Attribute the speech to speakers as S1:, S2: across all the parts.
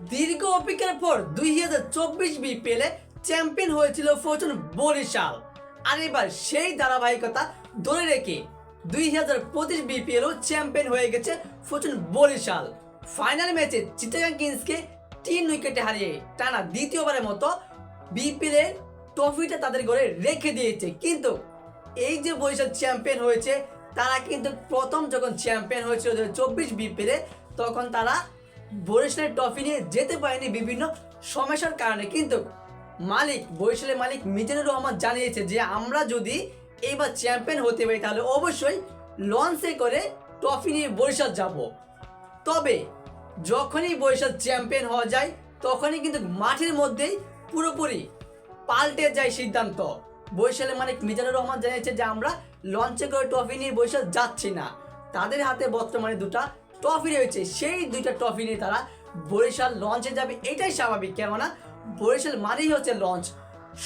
S1: দীর্ঘ অপেক্ষার পর 2024 বিপিএল এ চ্যাম্পিয়ন হয়েছিল ফরচুন বরিশাল। আর এবার সেই ধারাবাহিকতা ধরে রেখে 2025 বিপিএল ও চ্যাম্পিয়ন হয়ে গেছে ফরচুন বরিশাল। ফাইনাল ম্যাচে চিটাগাং কিংসকে 3 উইকেটে হারিয়ে টানা দ্বিতীয়বারের মতো বিপিএল এর ট্রফিটা তাদের ঘরে রেখে দিয়েছে। কিন্তু এই যে বরিশাল চ্যাম্পিয়ন হয়েছে, তারা কিন্তু প্রথম যখন চ্যাম্পিয়ন হয়েছিল 2024 বিপিএল এ, তখন তারা বরিশালের ট্রফি নিয়ে যেতে পারেনি বিভিন্ন সমস্যার কারণে। কিন্তু বরিশালের মালিক মিজানুর রহমান জানিয়েছে যে আমরা যদি এইবার চ্যাম্পিয়ন হতে পারি তাহলে অবশ্যই লঞ্চে করে ট্রফি নিয়ে বরিশাল যাব। তবে যখনই বরিশাল চ্যাম্পিয়ন হওয়া যায় তখনই কিন্তু মাঠের মধ্যেই পুরোপুরি পাল্টে যায় সিদ্ধান্ত। বরিশালের মালিক মিজানুর রহমান জানিয়েছে যে আমরা লঞ্চে করে ট্রফি নিয়ে বরিশাল যাচ্ছি না। তাদের হাতে বর্তমানে দুটা ট্রফি রয়েছে, সেই দুইটা ট্রফি নিয়ে তারা বরিশাল লঞ্চে যাবে। এটাই স্বাভাবিক, কেননা বরিশাল মানেই হচ্ছে লঞ্চ।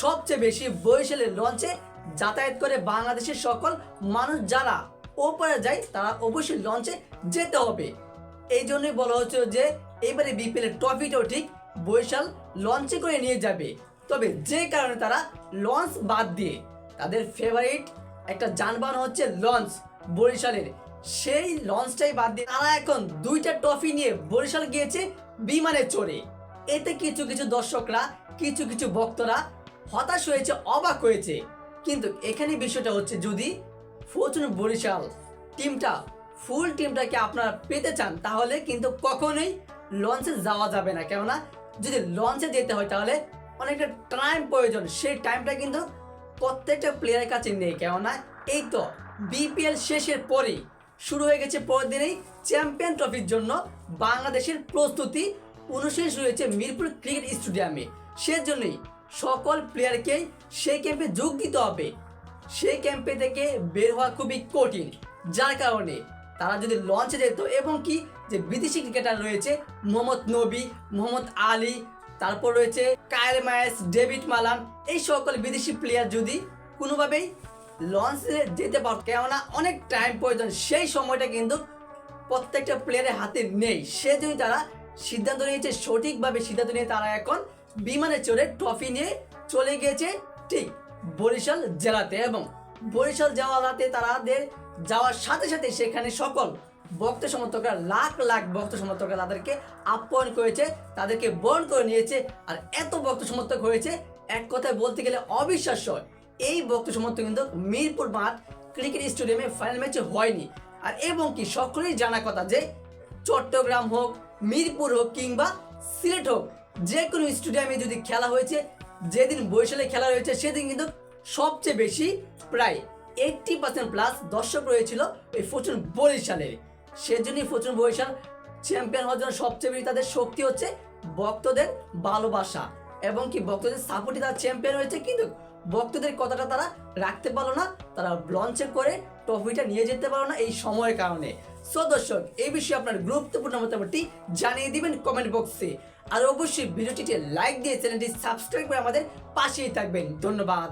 S1: সবচেয়ে বেশি বরিশালের লঞ্চে যাতায়াত করে বাংলাদেশের সকল মানুষ যারা ওপারে যায় তারা অবশ্যই লঞ্চে যেতে হবে। এই জন্যই বলা হচ্ছে যে এবারে বিপিএল এর ট্রফিটাও ঠিক বরিশাল লঞ্চে করে নিয়ে যাবে। তবে যে কারণে তারা লঞ্চ বাদ দিয়ে তাদের ফেভারিট একটা যানবাহন হচ্ছে লঞ্চ বরিশালের, সেই লঞ্চটাই বাদ দিয়ে তারা এখন দুইটা ট্রফি নিয়ে বরিশাল গিয়েছে বিমানে চড়ে। এতে কিছু কিছু দর্শকরা, কিছু কিছু ভক্তরা হতাশ হয়েছে, অবাক হয়েছে। কিন্তু এখানে বিষয়টা হচ্ছে, যদি ফরচুন বরিশাল টিমটা ফুল টিমটাকে আপনারা পেতে চান তাহলে কিন্তু কখনোই লঞ্চে যাওয়া যাবে না। কেননা যদি লঞ্চে যেতে হয় তাহলে অনেকটা টাইম প্রয়োজন, সেই টাইমটা কিন্তু প্রত্যেকটা প্লেয়ারের কাছে নেই। কেননা এই তো বিপিএল শেষের পরেই শুরু হয়ে গেছে পরের দিনেই চ্যাম্পিয়ন ট্রফির জন্য বাংলাদেশের প্রস্তুতি অনুষ্ঠিত হয়েছে মিরপুর ক্রিকেট স্টেডিয়ামে। সেজন্যই সকল প্লেয়ারকেই সেই ক্যাম্পে যোগ দিতে হবে। সেই ক্যাম্পে থেকে বের হওয়া খুবই কঠিন, যার কারণে তারা যদি লঞ্চে যেত, এবং কি যে বিদেশি ক্রিকেটার রয়েছে মোহাম্মদ নবী, মোহাম্মদ আলী, তারপর রয়েছে কায়েল মায়েস, ডেভিড মালান, এই সকল বিদেশি প্লেয়ার যদি কোনোভাবেই লঞ্চে যেতে পারত, কেননা অনেক টাইম প্রয়োজন, সেই সময়টা কিন্তু প্রত্যেকটা প্লেয়ারের হাতে নেই। সেজন্য তারা সিদ্ধান্ত নিয়েছে, সঠিকভাবে সিদ্ধান্ত নিয়ে তারা এখন বিমানে চড়ে ট্রফি নিয়ে চলে গিয়েছে ঠিক বরিশাল জেলাতে। এবং বরিশাল জেলাতে তাদের যাওয়ার সাথে সাথে সেখানে সকল ভক্ত সমর্থকরা, লাখ লাখ ভক্ত সমর্থকরা তাদেরকে আপ্যায়ন করেছে, তাদেরকে বরণ করে নিয়েছে। আর এত ভক্ত সমর্থক হয়েছে, এক কথায় বলতে গেলে অবিশ্বাস্য। এই ভক্ত সমর্থক কিন্তু মিরপুর মাঠ ক্রিকেট স্টেডিয়ামে ফাইনাল ম্যাচে হয়নি। আর এবং কি সকলেই জানা কথা যে চট্টগ্রাম হোক, মিরপুর হোক কিংবা সিলেট হোক, যে কোনো স্টেডিয়ামে যদি খেলা হয়েছে, যেদিন বরিশালে খেলা রয়েছে সেদিন কিন্তু সবচেয়ে বেশি প্রায় 80% প্লাস দর্শক রয়েছিল এই ফরচুন বরিশালের। সেজন্যই ফরচুন বরিশাল চ্যাম্পিয়ন হওয়ার জন্য সবচেয়ে বেশি তাদের শক্তি হচ্ছে ভক্তদের ভালোবাসা, এবং কি ভক্তদের সাপোর্টে তারা চ্যাম্পিয়ন হয়েছে। কিন্তু ভক্তদের কথাটা তারা রাখতে পারলো না, তারা লঞ্চে করে ট্রফিটা নিয়ে যেতে পারলো না এই সময়ের কারণে। সো দর্শক, এই বিষয়ে আপনার গুরুত্বপূর্ণ মতামতটি জানিয়ে দিবেন কমেন্ট বক্সে। আর অবশ্যই ভিডিওটিতে লাইক দিয়ে চ্যানেলটি সাবস্ক্রাইব করে আমাদের পাশেই থাকবেন। ধন্যবাদ।